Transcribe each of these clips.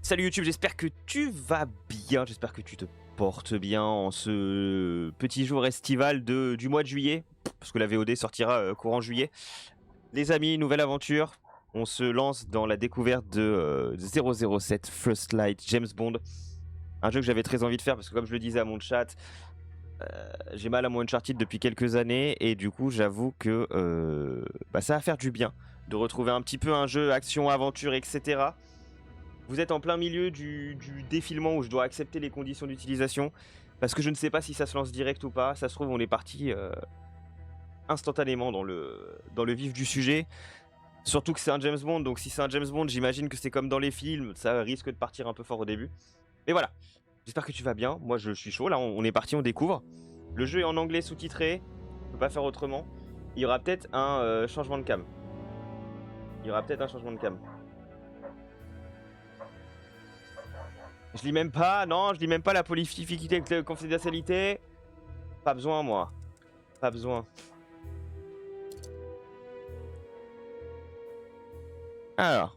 Salut YouTube, j'espère que tu vas bien, j'espère que tu te portes bien en ce petit jour estival du mois de juillet, parce que la VOD sortira courant juillet. Les amis, nouvelle aventure, on se lance dans la découverte de 007 First Light James Bond, un jeu que j'avais très envie de faire parce que comme je le disais à mon chat, j'ai mal à mon Uncharted depuis quelques années et du coup j'avoue que ça va faire du bien de retrouver un petit peu un jeu action, aventure, etc. Vous êtes en plein milieu du défilement où je dois accepter les conditions d'utilisation parce que je ne sais pas si ça se lance direct ou pas. Ça se trouve on est parti instantanément dans le vif du sujet. Surtout que c'est un James Bond, donc si c'est un James Bond, j'imagine que c'est comme dans les films, ça risque de partir un peu fort au début. Mais voilà, j'espère que tu vas bien, moi je suis chaud, là on est parti, on découvre. Le jeu est en anglais sous-titré, on peut pas faire autrement. Il y aura peut-être un changement de cam. Je lis même pas, non, je lis même pas la polyphylicité de confidentialité. Pas besoin, moi. Pas besoin. Alors.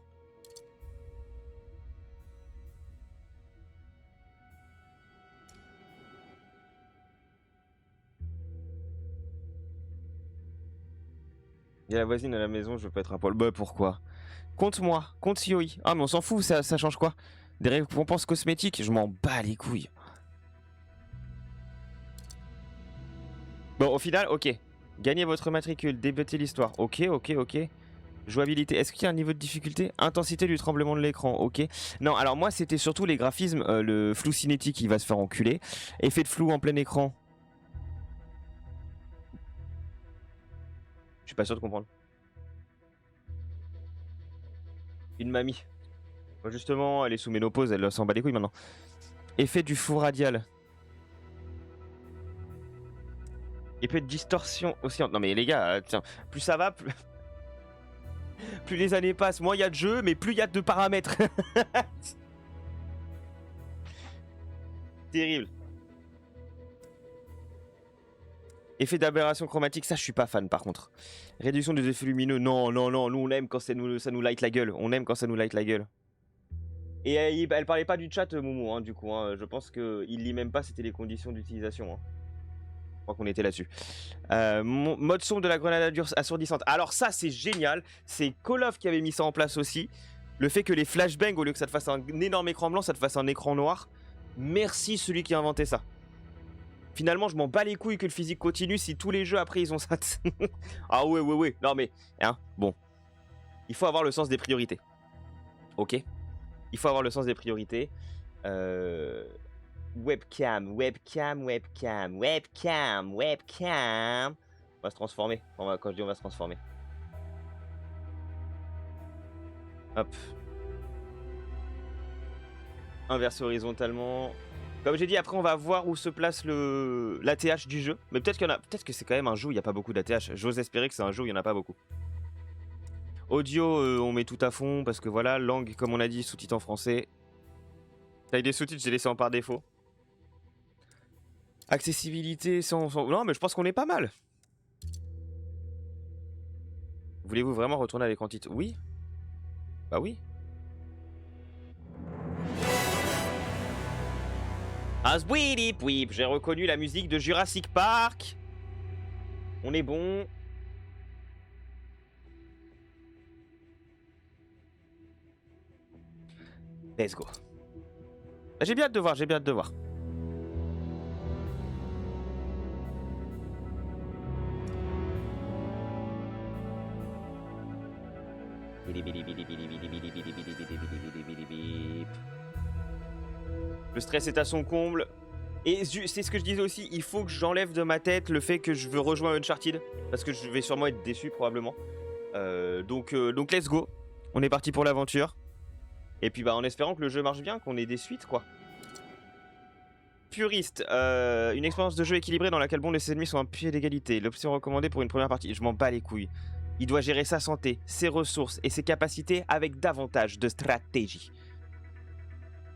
Il y a la voisine à la maison, je veux pas être un poil. Bah pourquoi? Compte-moi, compte Yoi. Ah mais on s'en fout, ça change quoi? Des récompenses cosmétiques, je m'en bats les couilles. Bon, au final, ok. Gagnez votre matricule, débutez l'histoire. Ok. Jouabilité, est-ce qu'il y a un niveau de difficulté? Intensité du tremblement de l'écran, ok. Non, alors moi c'était surtout les graphismes, le flou cinétique il va se faire enculer. Effet de flou en plein écran. Je suis pas sûr de comprendre. Une mamie. Justement, elle est sous ménopause, elle s'en bat les couilles maintenant. Effet du flou radial. Effet de distorsion aussi. Non mais les gars, tiens, plus ça va, plus les années passent, moins il y a de jeux, mais plus il y a de paramètres. Terrible. Effet d'aberration chromatique, ça je suis pas fan par contre. Réduction des effets lumineux, non, nous on aime quand ça nous light la gueule. On aime quand ça nous light la gueule. Et elle parlait pas du chat, Moumou, hein, du coup. Hein, je pense qu'il lit même pas, c'était les conditions d'utilisation. Hein. Je crois qu'on était là-dessus. Mode son de la grenade assourdissante. Alors ça c'est génial. C'est Call of qui avait mis ça en place aussi. Le fait que les flashbangs, au lieu que ça te fasse un énorme écran blanc, ça te fasse un écran noir. Merci celui qui a inventé ça. Finalement, je m'en bats les couilles que le physique continue si tous les jeux après ils ont ça. Ah ouais. Non mais, hein, bon. Il faut avoir le sens des priorités. Ok. Il faut avoir le sens des priorités. Webcam. On va se transformer. Quand je dis on va se transformer. Hop. Inverser horizontalement. Comme j'ai dit, après on va voir où se place l'ATH du jeu. Mais peut-être que c'est quand même un jeu où il n'y a pas beaucoup d'ATH. J'ose espérer que c'est un jeu où il n'y en a pas beaucoup. Audio, on met tout à fond parce que voilà, langue, comme on a dit, sous-titres en français. Taille des sous-titres, j'ai laissé en par défaut. Accessibilité Non, mais je pense qu'on est pas mal. Voulez-vous vraiment retourner à l'écran titre? Oui. Bah oui. J'ai reconnu la musique de Jurassic Park. On est bon. Let's go. J'ai bien hâte de voir, Le stress est à son comble. Et c'est ce que je disais aussi, il faut que j'enlève de ma tête le fait que je veux rejoindre Uncharted. Parce que je vais sûrement être déçu probablement. Donc let's go. On est parti pour l'aventure. Et puis en espérant que le jeu marche bien, qu'on ait des suites quoi. Puriste, une expérience de jeu équilibrée dans laquelle Bond et ses ennemis sont à pied d'égalité. L'option recommandée pour une première partie. Je m'en bats les couilles. Il doit gérer sa santé, ses ressources et ses capacités avec davantage de stratégie.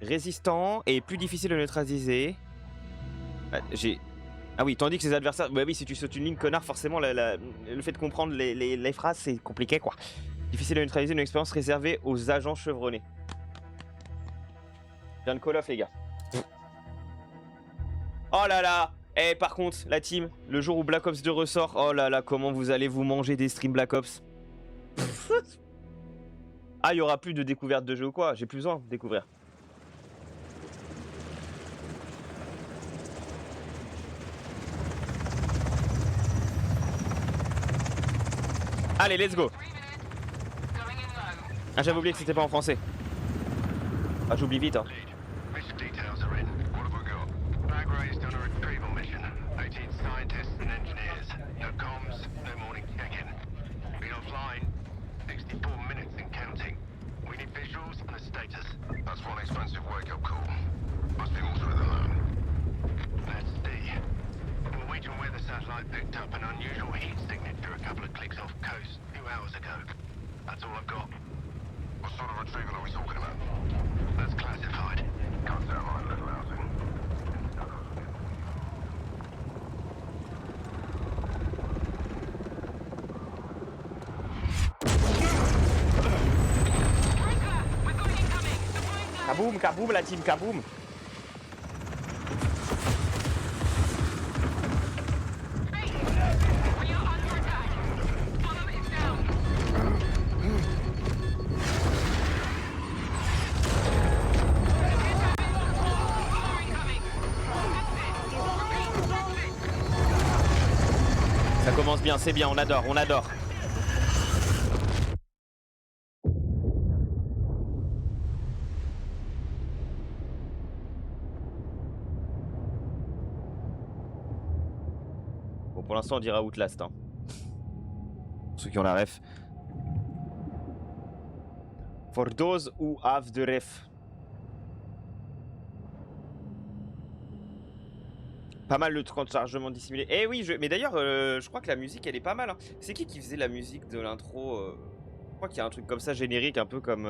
Résistant et plus difficile à neutraliser. Ah oui, tandis que ses adversaires... Bah oui, si tu sautes une ligne, connard, forcément, le fait de comprendre les phrases, c'est compliqué, quoi. Difficile à neutraliser, une expérience réservée aux agents chevronnés. viens de call off, les gars. Oh là là. Eh, par contre, la team, le jour où Black Ops 2 ressort, oh là là, comment vous allez vous manger des streams Black Ops. Ah, il y aura plus de découverte de jeu ou quoi? J'ai plus besoin de découvrir. Allez, let's go. Ah, j'avais oublié que c'était pas en français. Ah, j'oublie vite, hein. Kaboum, kaboum la team, kaboum. Ça commence bien, c'est bien, on adore, on adore. Bon, pour l'instant, on dira Outlast. Hein. Pour ceux qui ont la ref. For those who have the ref. Pas mal le temps de chargement dissimulé. Eh oui, mais d'ailleurs, je crois que la musique, elle est pas mal. Hein. C'est qui faisait la musique de l'intro Je crois qu'il y a un truc comme ça, générique, un peu comme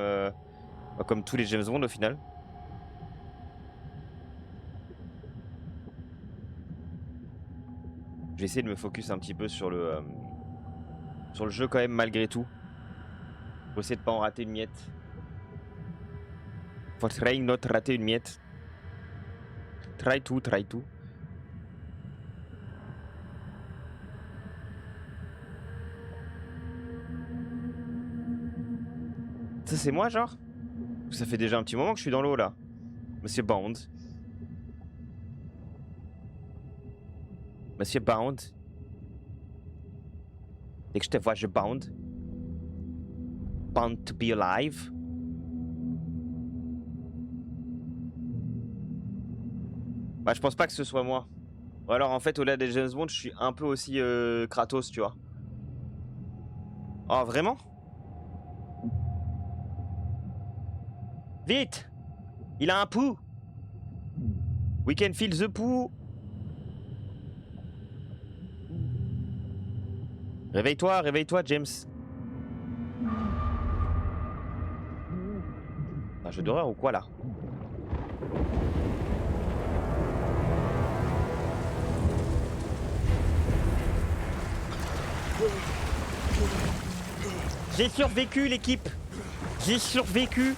tous les James Bond au final. Je vais essayer de me focus un petit peu sur le jeu quand même, malgré tout. Faut essayer de pas en rater une miette. Faut try not rater une miette. Try to, try to. Ça c'est moi genre? Ça fait déjà un petit moment que je suis dans l'eau là. Monsieur Bond. Monsieur Bond. Dès que je te vois, je bond. Bond to be alive. Bah je pense pas que ce soit moi. Ou alors en fait au-delà des James Bond, je suis un peu aussi Kratos, tu vois. Oh vraiment? Vite! Il a un pouls! We can feel the pouls! Réveille-toi, réveille-toi, James. Un jeu d'horreur ou quoi là? J'ai survécu l'équipe! J'ai survécu!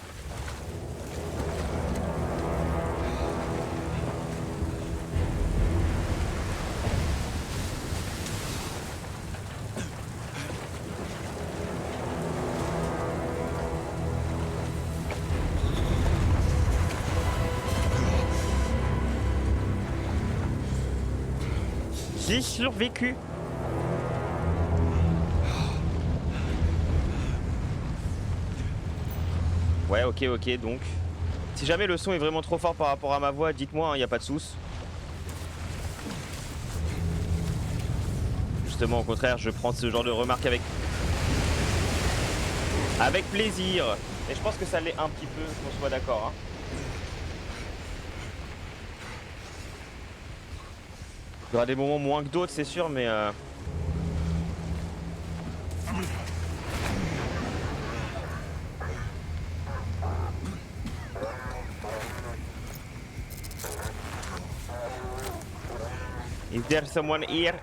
J'ai survécu. Ouais, ok, donc. Si jamais le son est vraiment trop fort par rapport à ma voix, dites-moi, il n'y a pas de souci. Justement, au contraire, je prends ce genre de remarques avec plaisir. Et je pense que ça l'est un petit peu, qu'on soit d'accord. Hein. Il y aura des moments moins que d'autres, c'est sûr, mais... Is there someone here?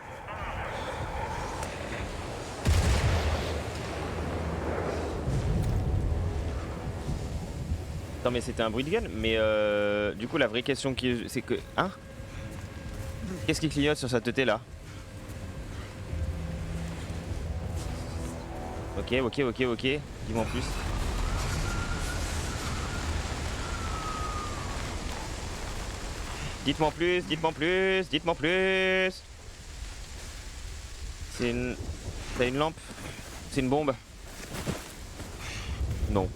Attends, mais c'était un bruit de gun. Mais du coup, la vraie question c'est que... Hein? Qu'est-ce qui clignote sur sa tête là? Ok. Dis-moi en plus. Dites-moi plus. C'est une... T'as une lampe? C'est une bombe? Non.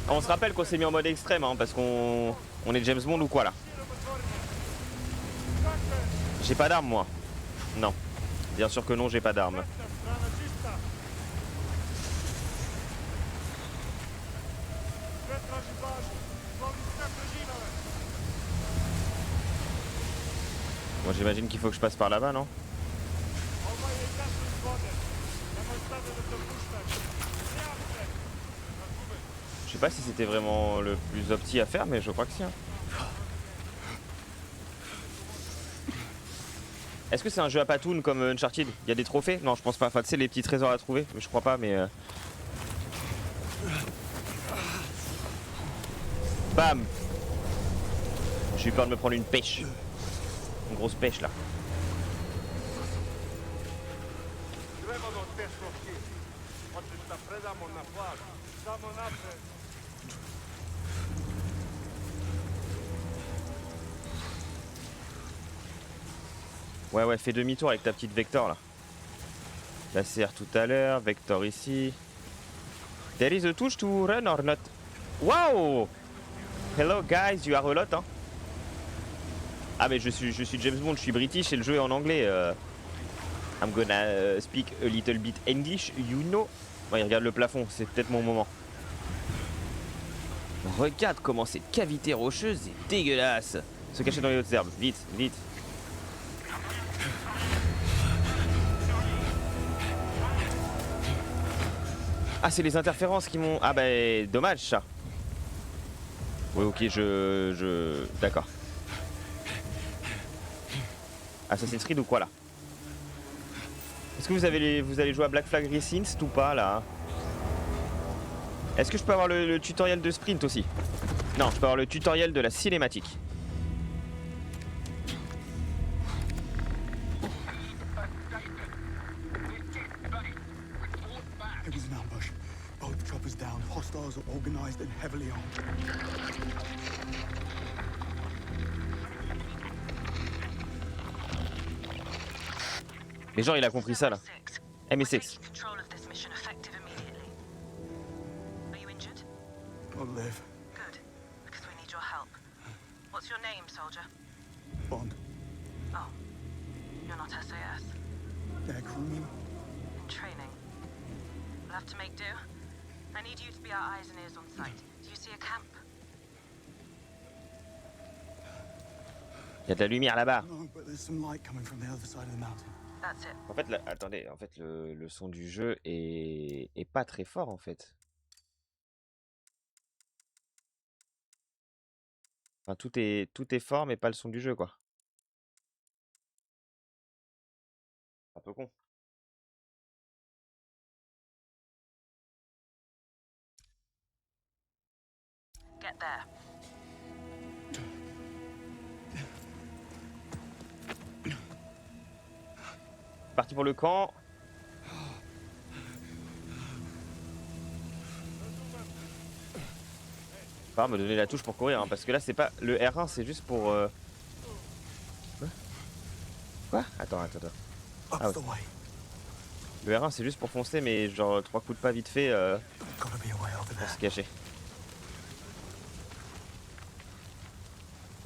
On se rappelle qu'on s'est mis en mode extrême hein, parce qu'on est James Bond ou quoi là? J'ai pas d'arme moi. Non. Bien sûr que non, j'ai pas d'arme. Moi j'imagine qu'il faut que je passe par là-bas, non? Je sais pas si c'était vraiment le plus opti à faire, mais je crois que si. Hein. Est-ce que c'est un jeu à patoun comme Uncharted? Il y a des trophées? Non, je pense pas. Enfin, tu sais, les petits trésors à trouver. Je crois pas, mais... Bam! J'ai eu peur de me prendre une pêche. Une grosse pêche, là. Ouais, fais demi-tour avec ta petite Vector, là. La CR tout à l'heure, Vector ici. There is a touch to run or not? Wow! Hello guys, you are a lot, hein? Ah mais je suis James Bond, je suis british et le jeu est en anglais. I'm gonna speak a little bit English, you know. Bon, il regarde le plafond, c'est peut-être mon moment. Regarde comment cette cavité rocheuse est dégueulasse. Se cacher dans les hautes herbes, vite. Ah, c'est les interférences qui m'ont... Ah bah dommage ça. Oui, ok, D'accord. Assassin's Creed ou quoi là? Est-ce que vous allez jouer à Black Flag Recent ou pas là? Est-ce que je peux avoir le tutoriel de sprint aussi? Non, je peux avoir le tutoriel de la cinématique. Mais genre il a compris ça là. MI6. I'll live. Good, because we need your help. What's your name, soldier? Bond. Oh, you're not SAS. They're crewman. In training. We'll have to make do. I need you to be our eyes and ears on site. Do you see a camp? Il y a de la lumière là-bas. No, but there's some light coming from the other side of the mountain. That's it. En fait, attendez, en fait le son du jeu est pas très fort en fait. Enfin, tout est fort, mais pas le son du jeu, quoi. Un peu con. Get there. Parti pour le camp. Pas me donner la touche pour courir, hein, parce que là, c'est pas... Le R1, c'est juste pour... Quoi? Attends. Ah, ouais. Le R1, c'est juste pour foncer, mais genre 3 coups de pas vite fait pour se cacher.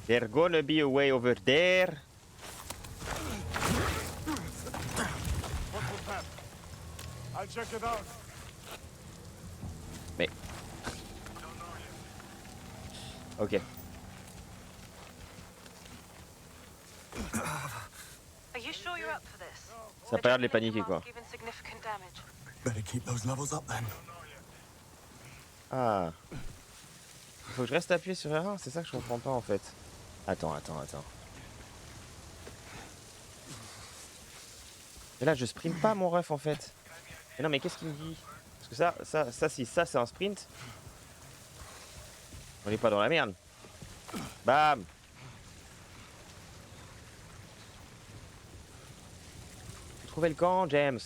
There's gonna be a way over there. Mais... Ok. Ça a pas l'air de les paniquer, quoi. Ah. Faut que je reste appuyé sur R1, c'est ça que je comprends pas en fait. Attends. Mais là je sprint pas mon ref en fait. Mais non mais qu'est-ce qu'il me dit? Parce que si ça c'est un sprint, on est pas dans la merde. Bam. Faut trouver le camp, James.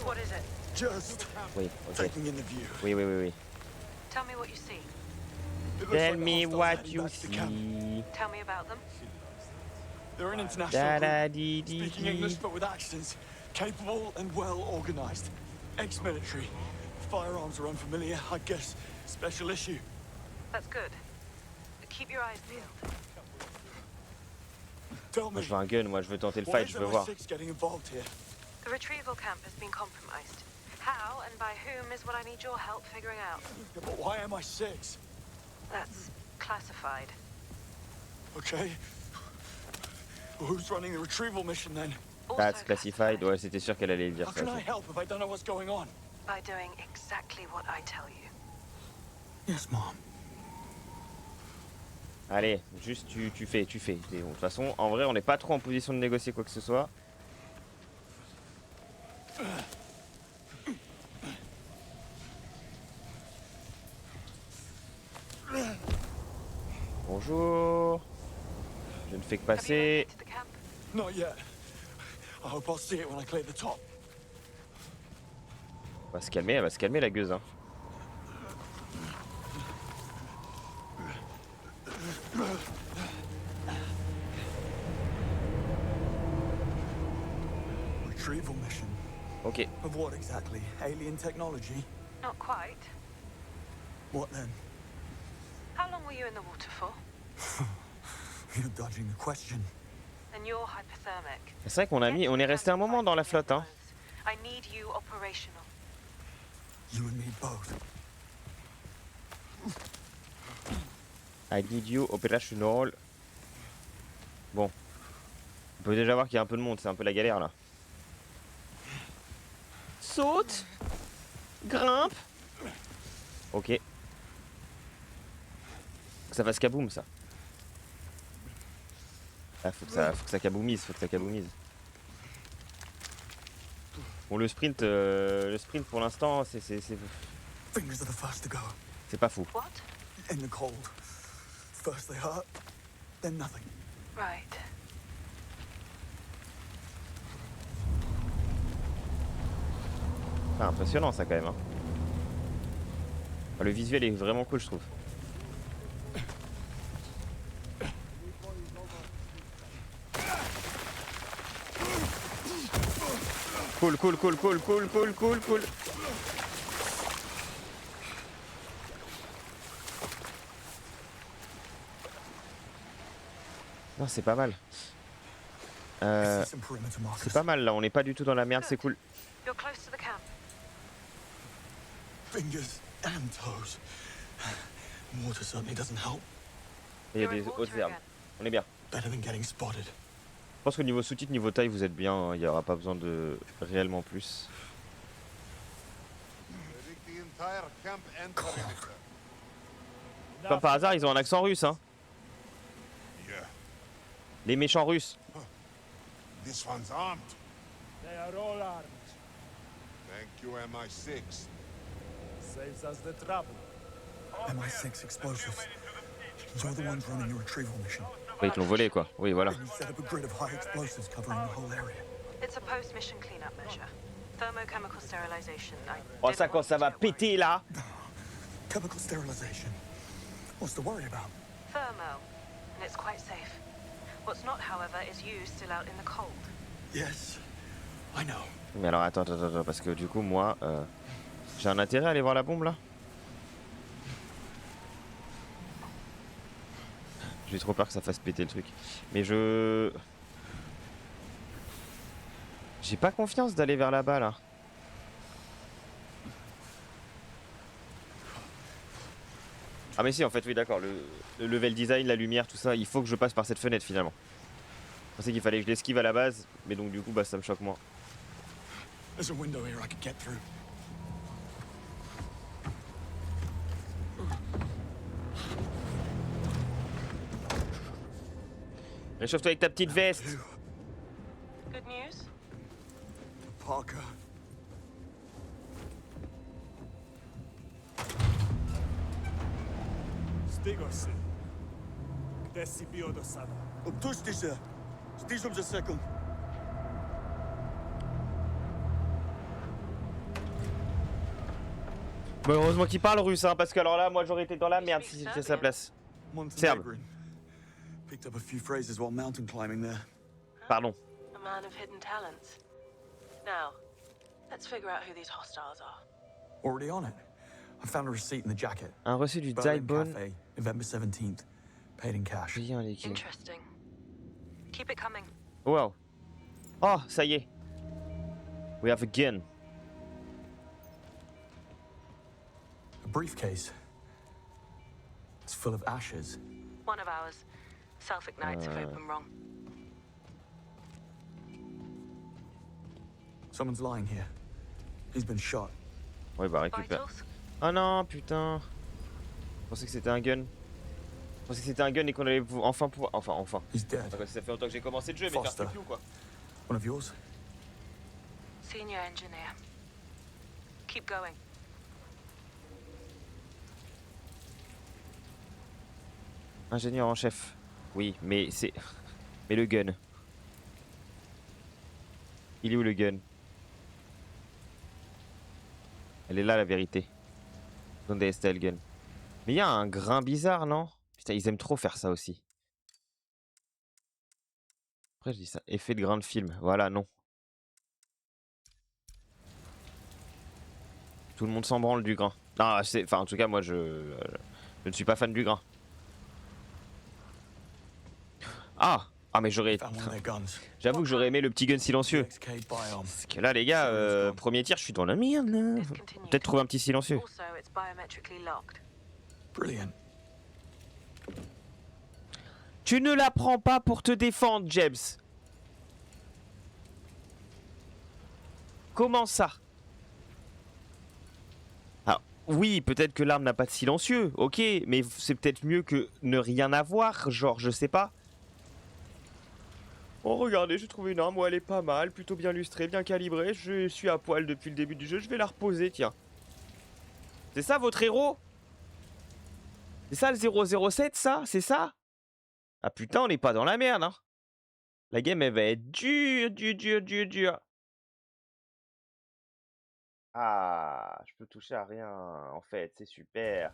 What is it? Just Oui, ok. taking in the view. Oui. Tell me what you see. It looks Tell like the me hostiles are what heading you back to the camp. see. Tell me about them. They're an Da international da group, dee dee speaking English dee. but with accents, capable and well organized. Ex-military. Firearms are unfamiliar, I guess. Special issue. That's good. But keep your eyes peeled. Tell Moi me, je veux un gun, moi je veux tenter le why fight, is je veux voir. MI6 getting involved here? The retrieval camp has been compromised. How and by whom is what I need your help figuring out. Yeah, but why MI6? That's classified. Okay. Well, who's running the retrieval mission then? Also That's classified, ouais c'était sûr qu'elle allait le dire How ça. can I help if I don't know what's going on? By doing exactly what I tell you. Yes, Mom. Allez, juste tu fais. Et bon, de toute façon, en vrai on n'est pas trop en position de négocier quoi que ce soit. Bonjour. Je ne fais que Have you passer. located the camp? Not yet. I hope I'll see it when I clear the top. Elle va se calmer la gueuse hein. Retrieval mission. Ok. Of what exactly? Alien technology? Not quite. What then? How long were you in the water for? You're dodging the question. And you're hypothermic. C'est vrai qu'on on est resté un moment dans la flotte hein. I need you operational. You and me both. I need you operational. Bon. On peut déjà voir qu'il y a un peu de monde, c'est un peu la galère là. Saute. Grimpe. Ok. Faut que ça fasse kaboom ça. Ah, faut que ça kaboomise, Bon le sprint pour l'instant Fingers are the first to go. c'est pas fou. What? In the cold. First they hurt, then nothing. Right. Ah, impressionnant ça quand même hein. Le visuel est vraiment cool je trouve. Cool. Non c'est pas mal. I see some perimeter C'est markers. pas mal là, on n'est pas du tout dans la merde, c'est cool. You're close to the camp. Fingers and toes. Water certainly doesn't help. Il y a You're in des water hautes herbes. again. On est bien. Better than getting spotted. Je pense qu'au niveau sous-titre, niveau taille, vous êtes bien, hein, il n'y aura pas besoin de réellement plus. Comme par hasard, ils ont un accent russe, hein. Les méchants russes. This one's armed. They are all armed. Thank you, MI6. Saves us the trouble. MI6 explosives. You're the ones running the retrieval mission. Oui, ils te l'ont volé, quoi. Oui, voilà. And you set up a grid of high explosives covering the whole area. It's a post-mission cleanup measure. Thermochemical sterilization. Oh, ça, quand ça va péter, là. Chemical sterilization. What's to worry about? Thermo, and it's quite safe. What's not, however, is used still out in the cold. Yes, I know. Mais alors, attends, parce que du coup, moi, j'ai un intérêt à aller voir la bombe, là. J'ai trop peur que ça fasse péter le truc. Mais j'ai pas confiance d'aller vers là-bas, là. Ah mais si, en fait, oui, d'accord. Le level design, la lumière, tout ça, il faut que je passe par cette fenêtre, finalement. Je pensais qu'il fallait que je l'esquive à la base, mais donc du coup, bah, ça me choque moins. There's a window here I could get through. Réchauffe-toi avec ta petite veste. good news? Parker. Stigo si. Gde si bio do sada? Obtužte se. Stižem za sekund. Bon, heureusement qu'il parle russe, hein, parce que alors là, moi j'aurais été dans la merde si c'était sa place. Montenegrin. Picked up a few phrases while mountain climbing there. Pardon. A man of hidden talents. Now, let's figure out who these hostiles are. Already on it. I found a receipt in the jacket. Un reçu du Berlin Daibon. Cafe, November 17th. Paid in cash. Payé en liquide. Interesting. Keep it coming. Wow. Oh, ça y est. We have a gun. A briefcase. It's full of ashes. One of ours. Self-ignites if open wrong. Someone's lying here. He's been shot. Ouais, bah récupère. Vitals? Oh non, putain. Je pensais que c'était un gun. Je pensais que c'était un gun et qu'on allait enfin pouvoir. Enfin. He's dead. Enfin, ça fait longtemps que j'ai commencé le jeu, mais faire Foster. piou ou quoi. One of yours? Senior engineer. Keep going. Ingénieur en chef. Oui, mais c'est. Mais le gun. Il est où le gun? Elle est là la vérité. Donde está el gun? Mais il y a un grain bizarre, non? Putain, ils aiment trop faire ça aussi. Après, je dis ça. Effet de grain de film. Voilà, non. Tout le monde s'en branle du grain. Non, enfin, en tout cas, moi, je ne suis pas fan du grain. Ah! Ah, mais j'aurais. Found one of their guns. J'avoue que j'aurais aimé le petit gun silencieux. XK Biome. Parce que là, les gars, premier tir, je suis dans la merde, là. Discontinued. Peut-être trouver un petit silencieux. Also, it's biometrically locked. Brilliant. Tu ne la prends pas pour te défendre, James. Comment ça? Alors, oui, peut-être que l'arme n'a pas de silencieux, ok, mais c'est peut-être mieux que ne rien avoir, genre, je sais pas. Oh, regardez, j'ai trouvé une arme où elle est pas mal, plutôt bien lustrée, bien calibrée. Je suis à poil depuis le début du jeu, je vais la reposer, tiens. C'est ça votre héros? C'est ça le 007, ça? C'est ça? Ah putain, on n'est pas dans la merde, hein. La game, elle va être dure. Ah, je peux toucher à rien, en fait, c'est super.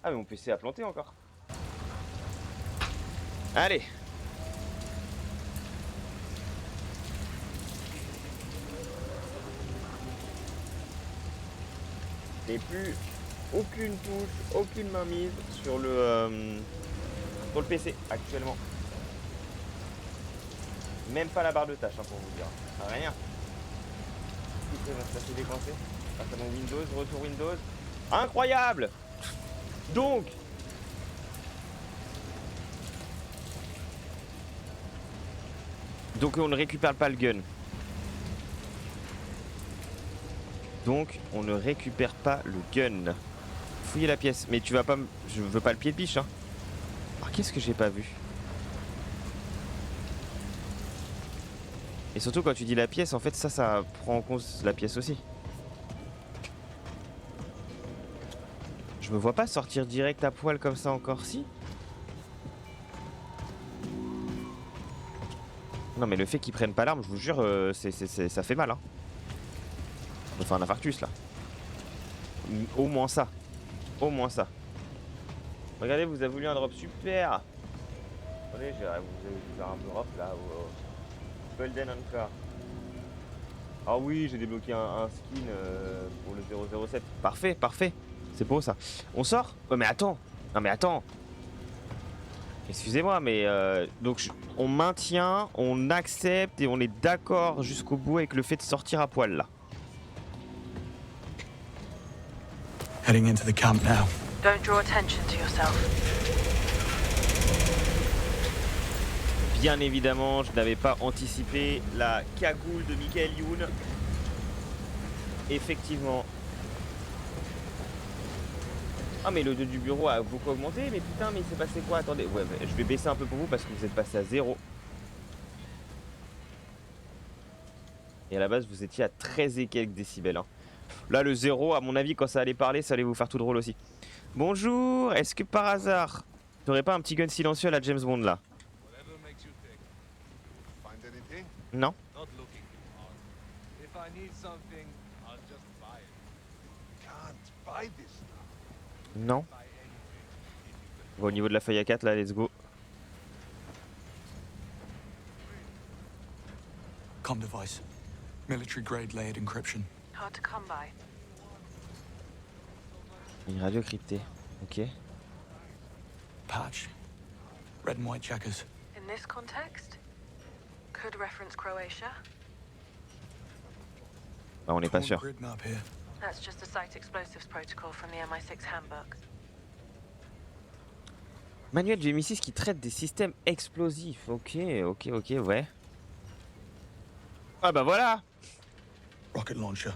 Ah, mais mon PC a planté encore. Allez. Et plus aucune touche, aucune mainmise sur le PC actuellement. Même pas la barre de tâche, hein, pour vous dire. Rien. Ça s'est décoincé. Passe à mon Windows, retour Windows. Incroyable! Donc. Donc on ne récupère pas le gun. Donc on ne récupère pas le gun. Fouiller la pièce. Mais tu vas pas... Je veux pas le pied de biche, hein. Alors qu'est-ce que j'ai pas vu? Et surtout quand tu dis la pièce, en fait ça prend en compte la pièce aussi. Je me vois pas sortir direct à poil comme ça encore, si? Non mais le fait qu'ils prennent pas l'arme, je vous jure, ça fait mal, hein. On va faire un infarctus là. Au moins ça. Au moins ça. Regardez, vous avez voulu un drop super. Attendez, vous avez faire un drop là. Golden encore. Ah oui, j'ai débloqué un skin pour le 007. Parfait, parfait. C'est beau ça. On sort? Oh mais attends. Non mais attends. Excusez-moi, mais donc on maintient, on accepte et on est d'accord jusqu'au bout avec le fait de sortir à poil là. Heading into the camp now. Don't draw attention to yourself. Bien évidemment, je n'avais pas anticipé la cagoule de Michael Youn. Effectivement. Ah mais le 2 du bureau a beaucoup augmenté, mais putain, mais il s'est passé quoi? Attendez, ouais, je vais baisser un peu pour vous parce que vous êtes passé à 0. Et à la base, vous étiez à 13 et quelques décibels. Hein. Là, le 0, à mon avis, quand ça allait parler, ça allait vous faire tout drôle aussi. Bonjour, est-ce que par hasard, t'aurais pas un petit gun silencieux à la James Bond là? Whatever makes you tick. Find anything? Non? Not looking hard. If I need something, I'll just buy it. Can't buy this now. Non? Buy anything. Bon, au niveau de la feuille A4 là, let's go. Com device. Military grade layered encryption. Hard to come by. Une radio cryptée. Ok. Patch. Red and white checkers. In this context, could reference Croatia. Bah, on n'est pas Torn sûr. grid map here. That's just a site explosives protocol from the MI6 handbook. Manuel du MI6 qui traite des systèmes explosifs. Ok, ouais. Ah bah voilà! Rocket launcher.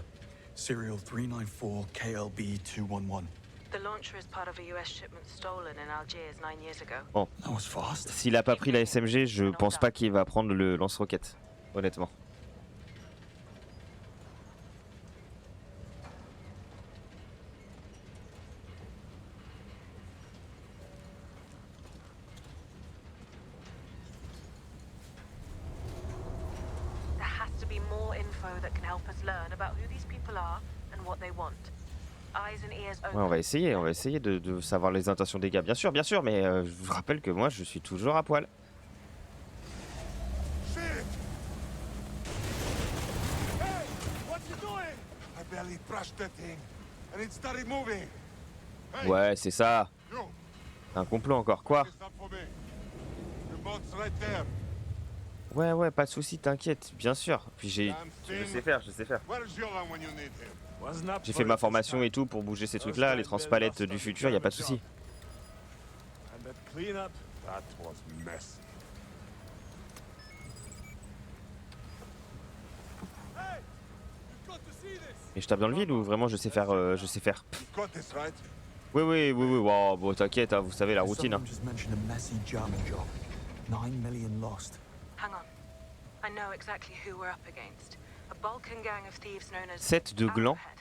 Serial 394 KLB 211. The launcher is part of a US shipment stolen in Algiers 9 years ago. That was fast. S'il a pas pris la SMG, je pense pas qu'il va prendre le lance-roquette. Honnêtement. There has to be more info that can help us learn about who these people are and what they want. Eyes and ears open. Ouais, on va essayer de savoir les intentions des gars. Bien sûr, mais je vous rappelle que moi, je suis toujours à poil. Shit! Hey! What you doing? I barely brushed the thing, and it started moving. Hey, Ouais, c'est ça. you! Un complot encore, quoi? It's not for me. The boat's right there. Ouais, pas de soucis, t'inquiète, bien sûr. Puis je sais faire. Where's Jolan when you need him? Wasn't up J'ai for fait it ma this formation time. et tout pour bouger ces trucs-là, les transpalettes du futur, y a pas de soucis. And that cleanup, That was messy. hey! You've got to see this. Et je tape dans le vide ou vraiment je sais faire You got this, right? Oui, wow, bon t'inquiète, hein, vous savez la routine. Hein. Someone just mentioned a messy German job. 9 million lost. Hang on. I know exactly who we're up against. A Balkan gang of thieves known as 7 de gland. Arrowhead.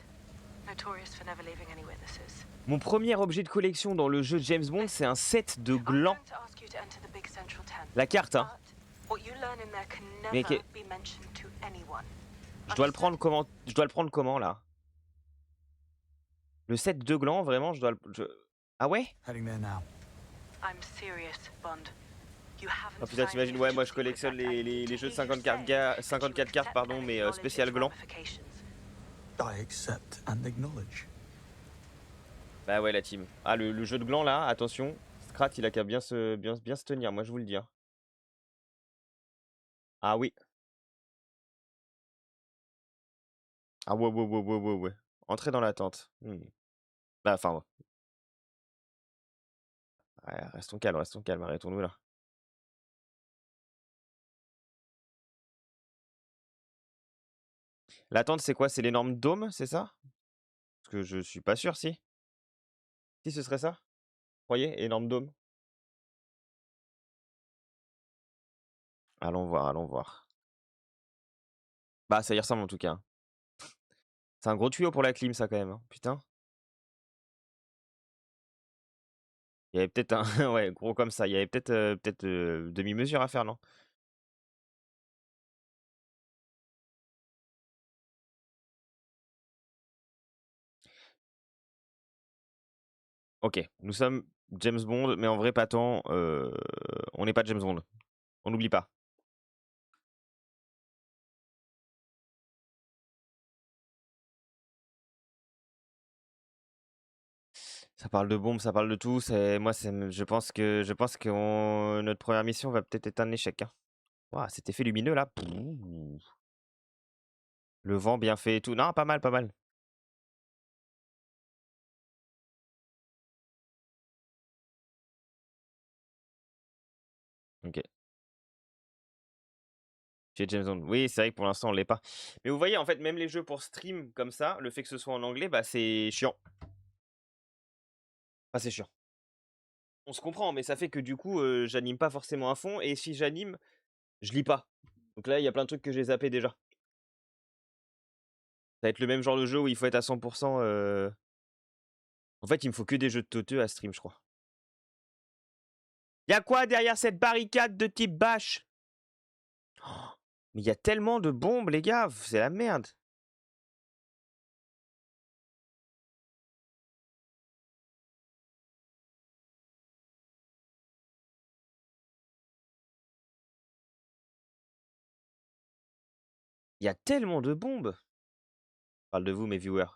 Notorious for never leaving any witnesses. Mon premier objet de collection dans le jeu James Bond, c'est un set de I'm gland. going to ask you to enter the big central tent. La carte, hein. But what you learn in there can Mais never que- be mentioned to anyone. Je dois le prendre comment là? Le set de gland, vraiment, Ah ouais? Heading there now. I'm serious, Bond. You haven't Oh putain, signed t'imagines, the ouais, moi je secret collectionne contract les jeux de you 54 said cartes, that you 54 cartes, accept pardon, and mais acknowledge spécial its gland. ramifications. I accept and acknowledge. Bah ouais, la team. Ah, le jeu de gland là, attention. Scrat, il a qu'à bien se tenir, moi je vous le dis. Hein. Ah oui. Ah ouais. Entrez dans la tente. Bah, enfin, ouais. Ouais, restons calmes, arrêtons-nous là. La tente, c'est quoi? C'est l'énorme dôme, c'est ça? Parce que je suis pas sûr, si. Si, ce serait ça? Vous croyez? Énorme dôme. Allons voir. Bah, ça y ressemble en tout cas. C'est un gros tuyau pour la clim, ça, quand même. Hein. Putain. Il y avait peut-être un... ouais, gros comme ça. Il y avait peut-être demi-mesure à faire, non? Ok, nous sommes James Bond, mais en vrai, pas tant. On n'est pas James Bond. On n'oublie pas. Ça parle de bombes, ça parle de tout. Je pense que notre première mission va peut-être être un échec. Hein. Ouah, cet effet lumineux là. Pouh. Le vent bien fait et tout. Non, pas mal. Ok. Chez James Bond. Oui, c'est vrai que pour l'instant on l'est pas. Mais vous voyez, en fait, même les jeux pour stream comme ça, le fait que ce soit en anglais, bah c'est chiant. Enfin, c'est chiant. On se comprend, mais ça fait que du coup, j'anime pas forcément à fond. Et si j'anime, je lis pas. Donc là, il y a plein de trucs que j'ai zappé déjà. va être le même genre de jeu où il faut être à 100%. En fait, il me faut que des jeux de toteux à stream, je crois. Y'a quoi derrière cette barricade de type bâche? Oh, mais il y a tellement de bombes, les gars, c'est la merde. Il y a tellement de bombes. Je parle de vous, mes viewers.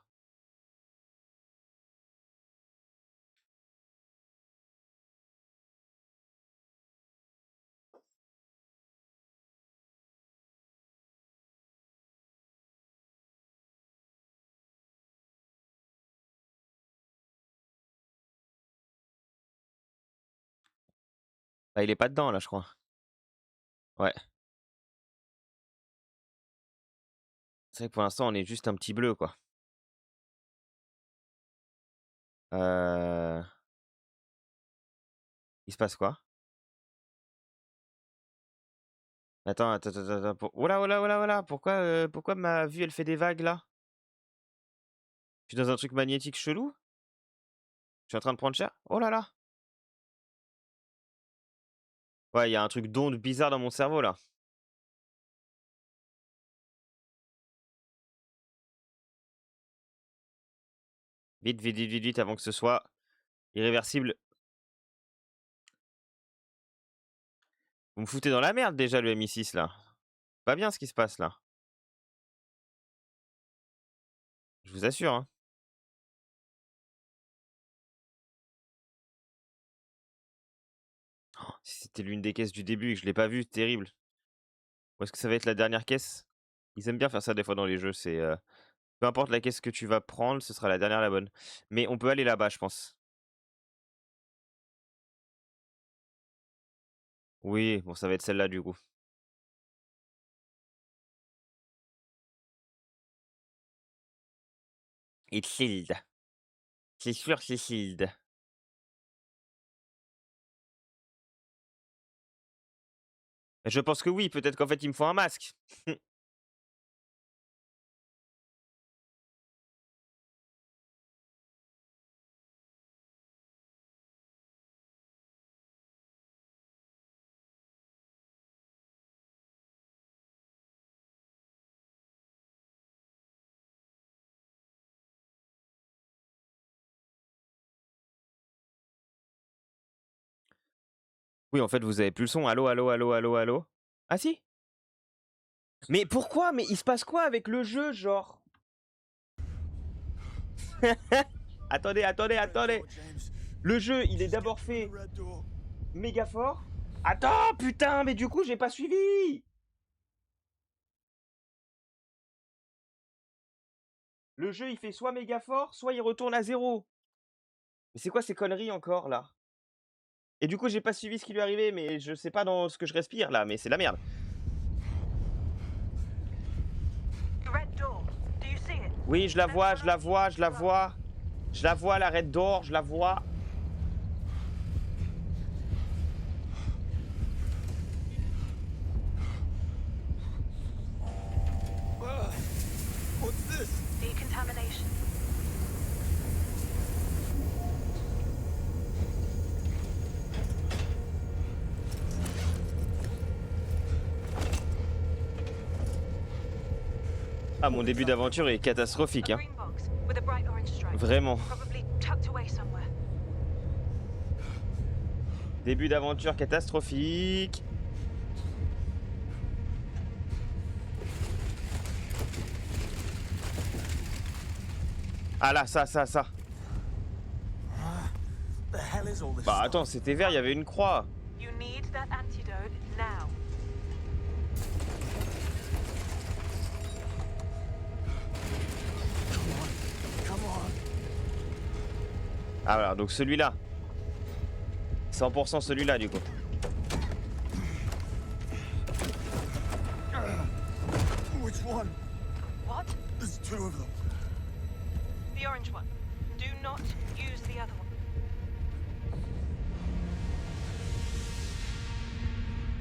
Ah, il est pas dedans, là, je crois. Ouais. C'est vrai que pour l'instant, on est juste un petit bleu, quoi. Il se passe quoi? Attends. Oh là, oh là, oh là, oh là. Pourquoi ma vue, elle fait des vagues, là? Je suis dans un truc magnétique chelou? Je suis en train de prendre cher? Oh là là! Ouais, il y a un truc d'onde bizarre dans mon cerveau, là. Vite, avant que ce soit irréversible. Vous me foutez dans la merde, déjà, le MI6, là. Pas bien, ce qui se passe, là. Je vous assure, hein. Oh, si c'était l'une des caisses du début et que je l'ai pas vue, terrible. Ou est-ce que ça va être la dernière caisse? Ils aiment bien faire ça des fois dans les jeux, c'est peu importe la caisse que tu vas prendre, ce sera la dernière la bonne. Mais on peut aller là-bas, je pense. Oui, bon, ça va être celle-là du coup. It's sealed. C'est sûr, c'est sealed. Je pense que oui, peut-être qu'en fait il me faut un masque. Oui, en fait, vous avez plus le son. Allô, allô, allô, allô, allô. Ah si? Mais pourquoi? Mais il se passe quoi avec le jeu, genre? Attendez. Le jeu, il est d'abord fait méga fort. Attends, putain, mais du coup, j'ai pas suivi. Le jeu, il fait soit méga fort, soit il retourne à 0. Mais c'est quoi ces conneries encore, là? Et du coup, j'ai pas suivi ce qui lui arrivait, mais je sais pas dans ce que je respire, là, mais c'est la merde. Red door. Do you see it? Oui, je la vois, la Red Door, je la vois. What's this? Decontamination. Ah, mon début d'aventure est catastrophique, A hein. green box with a bright orange stripe. Vraiment. Probably tucked away somewhere. Début d'aventure catastrophique. Ah là, ça. The hell is all this Bah stuff? attends, c'était vert, il y avait une croix. You need that antidote now. Come on. Ah voilà, donc celui-là. 100% celui-là, du coup. Which one? What? There's two of them. The orange one. Do not use the other one.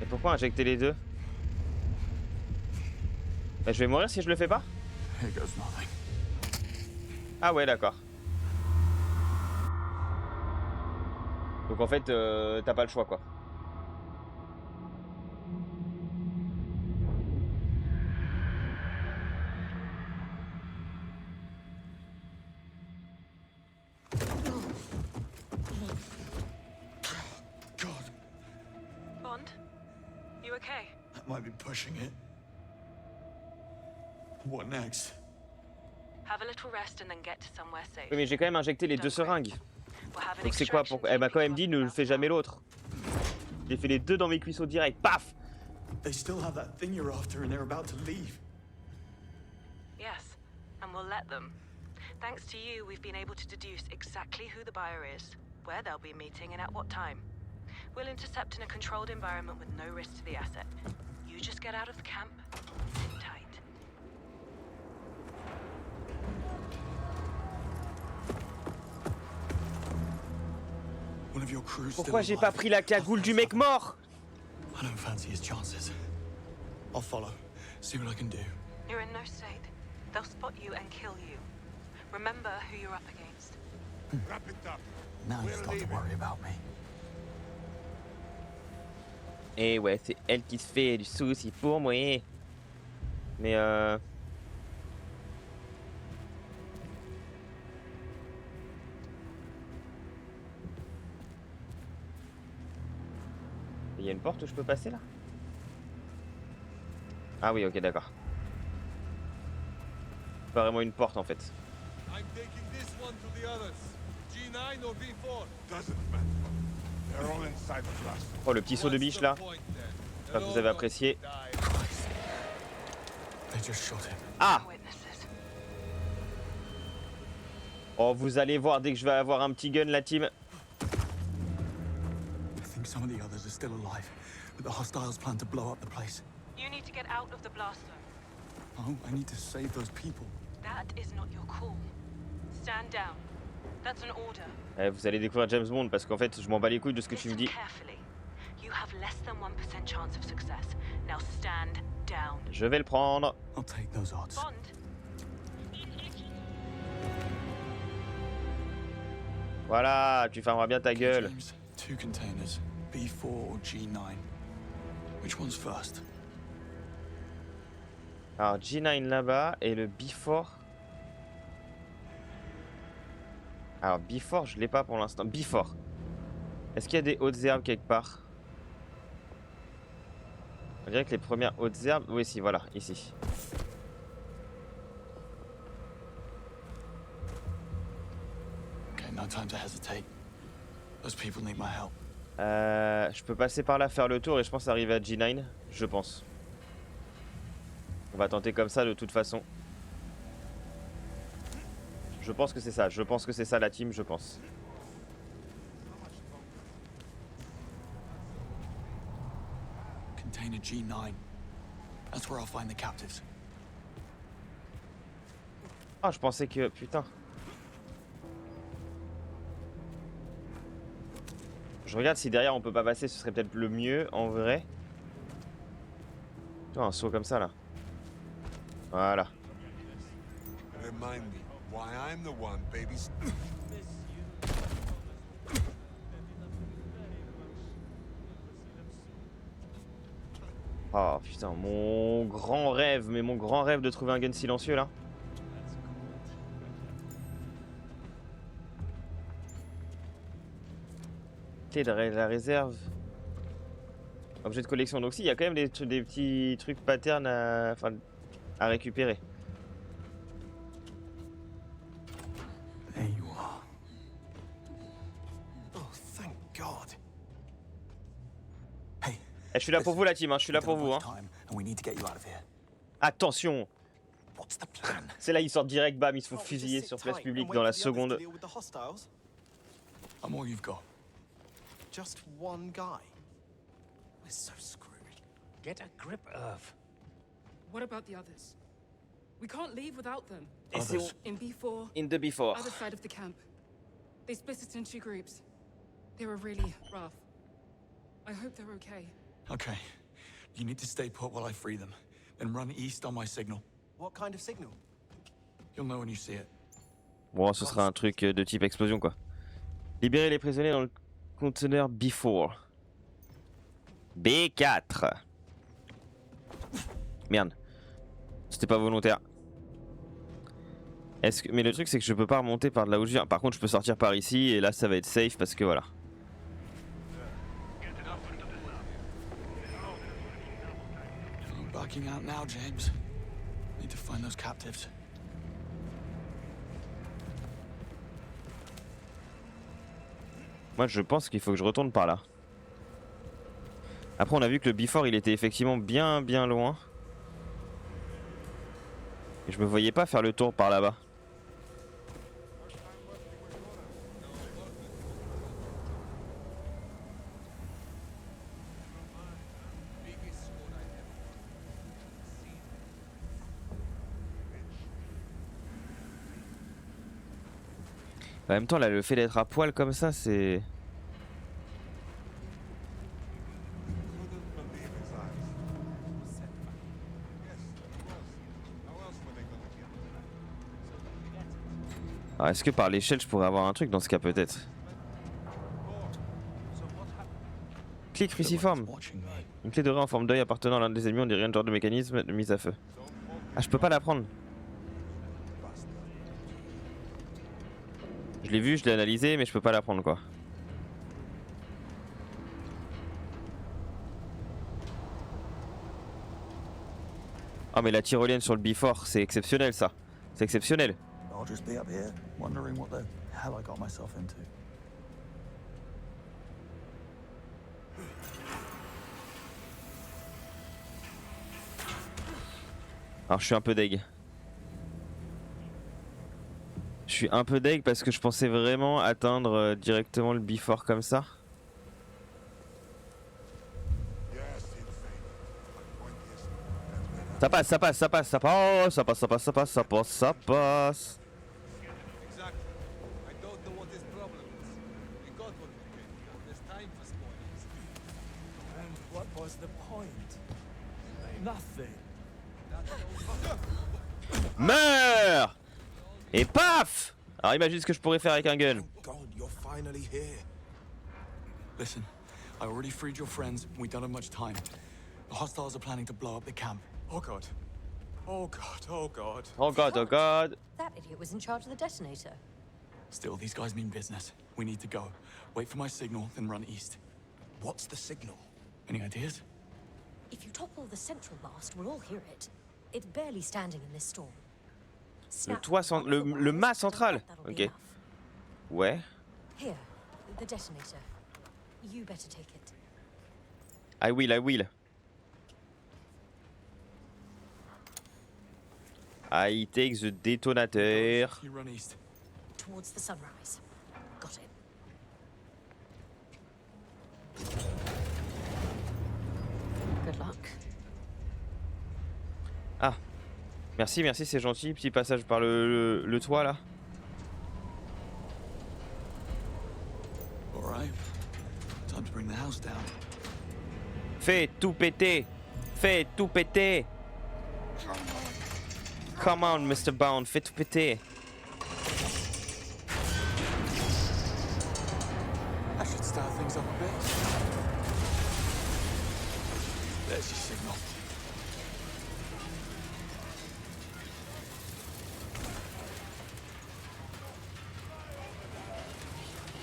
Et pourquoi injecter les deux? Bah, je vais mourir si je le fais pas? Here goes nothing. Ah ouais, d'accord. Donc en fait, t'as pas le choix, quoi. God, Bond? You okay? that might be pushing it. What next? Have a little rest and then get to somewhere safe. Oui, mais j'ai quand même injecté les 2 seringues. We'll have an Donc c'est quoi extraction pour... Elle m'a team quand pick même you dit up ne about fais an jamais hour. l'autre. J'ai fait les 2 dans mes cuisseaux direct. Paf! They still have that thing you're after and they're about to leave. Yes, and we'll let them. Thanks to you, we've been able to deduce exactly who the buyer is, where they'll be meeting, and at what time. We'll intercept in a controlled environment with no risk to the asset. You just get out of the camp, sit tight. One of your crew's still Pourquoi j'ai pas alive. pris la cagoule du mec mort? I don't fancy his chances. I'll follow. See what I can do. You're in no state. They'll spot you and kill you. Remember who you're up against. Wrap it up. Now you We're start to leaving. worry about me. Eh ouais, c'est elle qui se fait du souci pour moi. Mais il y a une porte où je peux passer là? Ah oui, ok, d'accord. Pas vraiment une porte en fait. I'm taking this one to the others. G9 or B4? Doesn't matter. They're all inside the blast. Oh, le petit saut de What's biche the là. point, then? J'espère que vous avez apprécié. Die. They just shot him. Ah! Witnesses. Oh, vous allez voir dès que je vais avoir un petit gun la team. I think some of the others are still alive, but the hostiles plan to blow up the place. You need to get out of the blast zone. Oh, I need to save those people. That is not your call. Stand down. That's an order. Eh, vous allez découvrir James Bond parce qu'en fait je m'en bats les couilles de ce que tu me Listen dis. carefully. You have less than 1% chance of success. Now stand down. Je vais le prendre. I'll take those odds. Bond, Voilà, tu fermeras bien ta gueule. James, 2 containers, B4 or G9. Which one's first? Alors G9 là-bas et le B4. Alors B4 je l'ai pas pour l'instant. B4. Est-ce qu'il y a des hautes herbes quelque part? On dirait que les premières hautes herbes... Oui si, voilà, ici. Okay, no time to hesitate. Those people need my help. Je peux passer par là, faire le tour et je pense arriver à G9. Je pense. On va tenter comme ça de toute façon. Je pense que c'est ça. Je pense que c'est ça la team, je pense. Container G9. That's where I'll find the captives. Ah, je pensais que... Putain. Je regarde si derrière on peut pas passer, ce serait peut-être le mieux en vrai. Putain, un saut comme ça là. Voilà. Remind me why I'm the one, babies. Oh putain, mon grand rêve, mais mon grand rêve de trouver un gun silencieux là. Clé de la réserve. Objet de collection. Donc si, il y a quand même des petits trucs patterns à, enfin, à récupérer. There you are. Oh, thank God. Hey, Eh, je suis là pour vous la team, hein, je suis là we've pour got vous. much Hein. time, and we need to get you out of here. Attention, What's the plan? c'est là ils sortent direct, bam, ils se font fusiller sur place publique dans la seconde. I'm all you've got. Just one guy. We're so screwed. Get a grip, Irv. What about the others? We can't leave without them. Et c'est Others. In B4, in the before. other side of the camp. They split us in 2 groups. They were really rough. I hope they're okay. Okay. You need to stay put while I free them. Then run east on my signal. What kind of signal? You'll know when you see it. Bon, ce sera un truc de type explosion quoi. Libérer les prisonniers dans le conteneur B4. B4. Merde. C'était pas volontaire. Mais le truc c'est que je peux pas remonter par de là où je viens. Par contre je peux sortir par ici et là ça va être safe parce que voilà. Backing out now, James. Need to find those captives. Moi je pense qu'il faut que je retourne par là. Après on a vu que le B4 il était effectivement bien loin. Et je me voyais pas faire le tour par là-bas. En même temps là le fait d'être à poil comme ça c'est... Alors est-ce que par l'échelle je pourrais avoir un truc dans ce cas peut-être? Clic cruciforme. Une clé dorée en forme d'œil appartenant à l'un des ennemis, on dirait un genre de mécanisme de mise à feu. Ah je peux pas la prendre. Je l'ai vu, je l'ai analysé, mais je peux pas la prendre quoi. Ah mais la tyrolienne sur le B4, c'est exceptionnel ça. C'est exceptionnel. I'll just be up here, wondering what the hell I got myself into. Alors je suis un peu deg. Je suis un peu deg parce que je pensais vraiment atteindre directement le B4 comme ça. Ça passe, ça passe, ça passe, ça passe, ça passe, ça passe, ça passe, ça passe, ça passe. Exactly. I don't know what his problem is. We got what we came for. There's time for spoilers. And what was the point? Nothing. Meurs! Et paf! Alors imagine ce que je pourrais faire avec un gun. God, you're finally here. Listen, I already freed your friends. We don't have much time. The hostiles are planning to blow up the camp. Oh God. Oh God, oh God. Oh god, oh god. That idiot was in charge of the detonator. Still, these guys mean business. We need to go. Wait for my signal, then run east. What's the signal? Any ideas? If you topple the central mast, we'll all hear it. It's barely standing in this storm. Le Snap toit one of the le wires, mât central. that'll be Ok. enough. Ouais. Here, the detonator. You better take it. I will, I will. I take the detonateur. You run east. Towards the sunrise. Got it. Good luck. Ah. Merci, merci, c'est gentil. Petit passage par le toit là. All right. Time to bring the house down. Fais tout péter. Fais tout péter. Come on, Mr. Bound, fais tout péter. That should start things up a bit. There's your signal.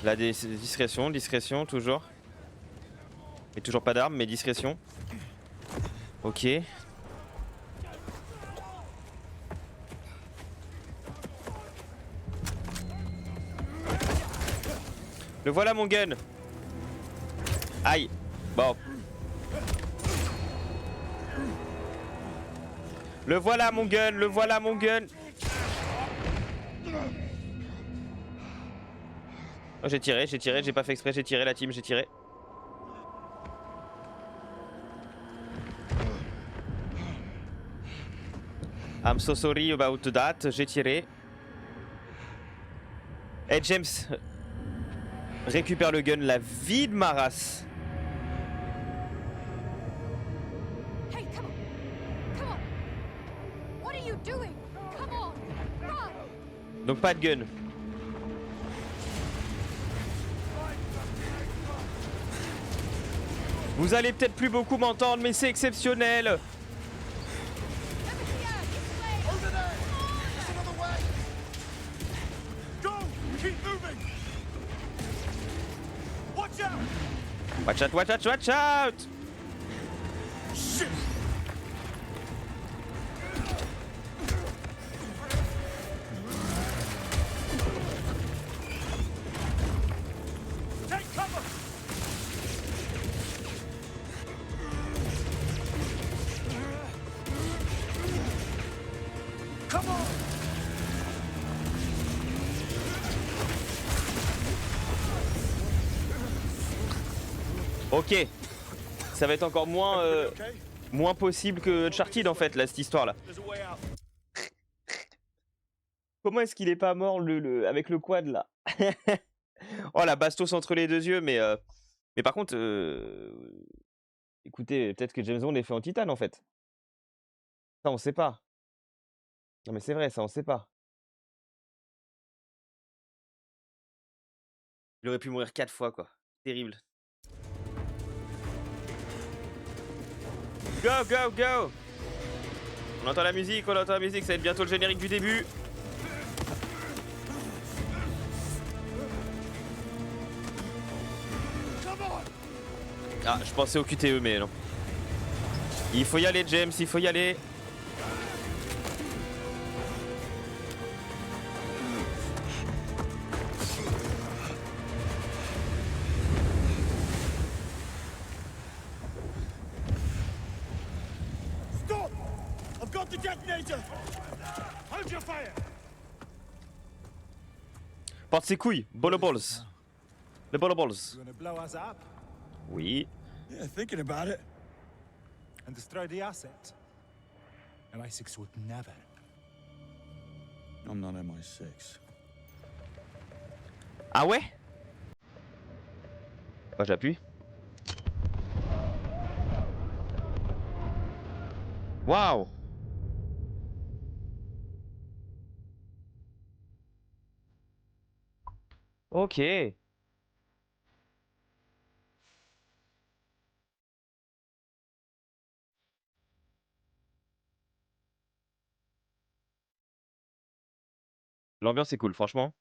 La discrétion, discrétion, toujours. Et toujours pas d'armes, mais discrétion. Ok. Le voilà mon gun. Aïe. Bon. Le voilà mon gun, le voilà mon gun. Oh, j'ai tiré, j'ai pas fait exprès, j'ai tiré la team, j'ai tiré. I'm so sorry about that, j'ai tiré. Hey James, récupère le gun, la vie de ma race. Hey, come on! Come on! What are you doing? Come on! Run! Donc pas de gun. Vous allez peut-être plus beaucoup m'entendre, mais c'est exceptionnel. Go! Keep moving! Watch out! Watch out, watch out, watch out! Shit! Take cover! Come on! Ok. Ça va être encore moins possible que Uncharted en fait, là, cette histoire-là. There's a way out. Comment est-ce qu'il est pas mort avec le quad là? Oh la bastos entre les deux yeux, mais par contre, écoutez, peut-être que James Bond est fait en titane en fait. Ça on sait pas. Non mais c'est vrai, ça on sait pas. Il aurait pu mourir 4 fois quoi. Terrible. Go, go, go! On entend la musique, ça va être bientôt le générique du début. Ah, je pensais au QTE, mais non. Il faut y aller, James, il faut y aller. Stop! I've got the detonator! Hold your fire! Porte ses couilles, bolo balls. Le bolo balls. You wanna blow us up Oui. Yeah, thinking about it. and destroy the asset? MI6 would never. I'm not MI6. Ah ouais? Moi j'appuie. Waouh! Ok. L'ambiance est cool, franchement.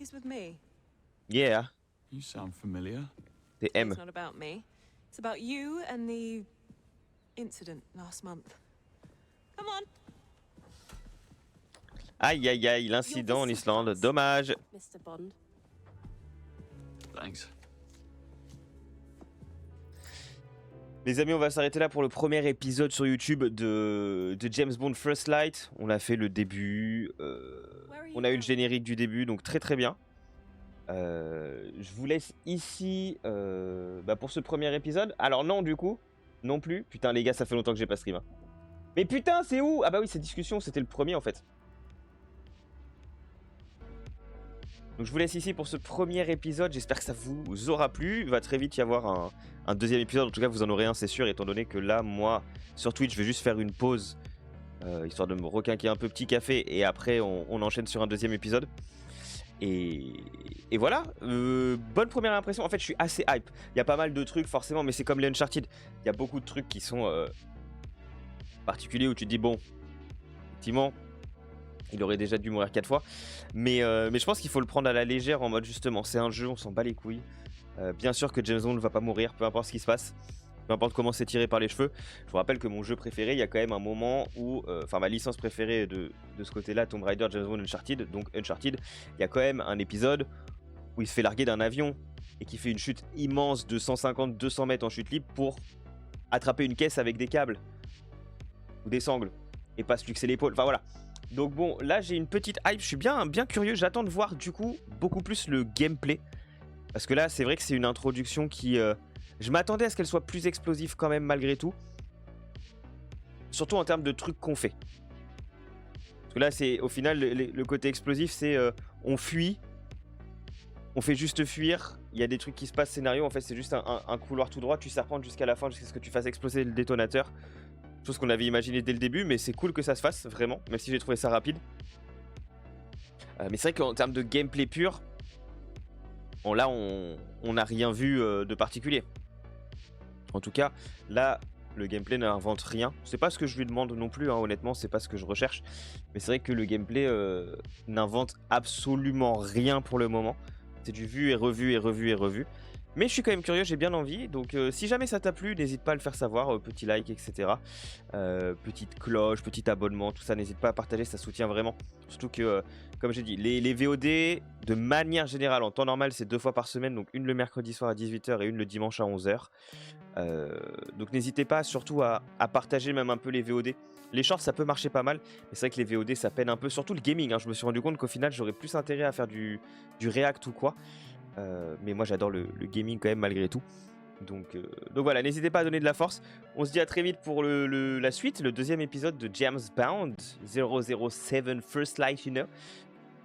He's with me. Yeah, You sound familiar. c'est M. It's not about me. It's about you and the incident last month. Come on. Aïe aïe aïe, l'incident en Islande, dommage. Mr. Bond. Thanks. Les amis, on va s'arrêter là pour le premier épisode sur YouTube de James Bond First Light. On a fait le début, on a eu le générique du début, donc très très bien. Je vous laisse ici pour ce premier épisode. Alors non, du coup, non plus. Putain les gars, ça fait longtemps que j'ai pas stream. Hein. Mais putain, c'est où? Ah bah oui, cette discussion, c'était le premier en fait. Donc je vous laisse ici pour ce premier épisode, j'espère que ça vous aura plu. Il va très vite y avoir un deuxième épisode, en tout cas vous en aurez un c'est sûr, étant donné que là, moi, sur Twitch, je vais juste faire une pause, histoire de me requinquer un peu petit café, et après on enchaîne sur un deuxième épisode. Et voilà, bonne première impression, en fait je suis assez hype. Il y a pas mal de trucs forcément, mais c'est comme les Uncharted, il y a beaucoup de trucs qui sont particuliers où tu te dis bon, effectivement, il aurait déjà dû mourir 4 fois. Mais je pense qu'il faut le prendre à la légère en mode justement, c'est un jeu, on s'en bat les couilles. Bien sûr que James Bond ne va pas mourir, peu importe ce qui se passe. Peu importe comment c'est tiré par les cheveux. Je vous rappelle que mon jeu préféré, il y a quand même un moment où... Enfin, ma licence préférée de ce côté-là, Tomb Raider, James Bond, Uncharted. Donc Uncharted, il y a quand même un épisode où il se fait larguer d'un avion et qui fait une chute immense de 150-200 mètres en chute libre pour attraper une caisse avec des câbles. Ou des sangles. Et pas se luxer l'épaule. Enfin voilà. Donc bon, là j'ai une petite hype, je suis bien curieux, j'attends de voir du coup beaucoup plus le gameplay. Parce que là c'est vrai que c'est une introduction qui... je m'attendais à ce qu'elle soit plus explosive quand même malgré tout. Surtout en termes de trucs qu'on fait. Parce que là c'est au final le côté explosif c'est on fuit. On fait juste fuir, il y a des trucs qui se passent scénario, en fait c'est juste un couloir tout droit, tu serpentes jusqu'à la fin jusqu'à ce que tu fasses exploser le détonateur. Chose qu'on avait imaginé dès le début, mais c'est cool que ça se fasse, vraiment, même si j'ai trouvé ça rapide. Mais c'est vrai qu'en termes de gameplay pur, bon, là, on n'a rien vu de particulier. En tout cas, là, le gameplay n'invente rien. C'est pas ce que je lui demande non plus, hein, honnêtement, c'est pas ce que je recherche. Mais c'est vrai que le gameplay n'invente absolument rien pour le moment. C'est du vu et revu et revu et revu. Mais je suis quand même curieux, j'ai bien envie, donc si jamais ça t'a plu, n'hésite pas à le faire savoir, petit like, etc. Petite cloche, petit abonnement, tout ça, n'hésite pas à partager, ça soutient vraiment. Surtout que, comme j'ai dit, les VOD, de manière générale, en temps normal, c'est 2 fois par semaine, donc une le mercredi soir à 18 h et une le dimanche à 11 h. Donc n'hésitez pas surtout à partager même un peu les VOD. Les shorts, ça peut marcher pas mal, mais c'est vrai que les VOD, ça peine un peu, surtout le gaming, hein. Je me suis rendu compte qu'au final, j'aurais plus intérêt à faire du React ou quoi. Mais moi j'adore le gaming quand même malgré tout. Donc voilà, n'hésitez pas à donner de la force. On se dit à très vite pour la suite, le deuxième épisode de James Bond 007 First Light, you know.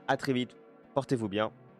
À très vite, portez-vous bien.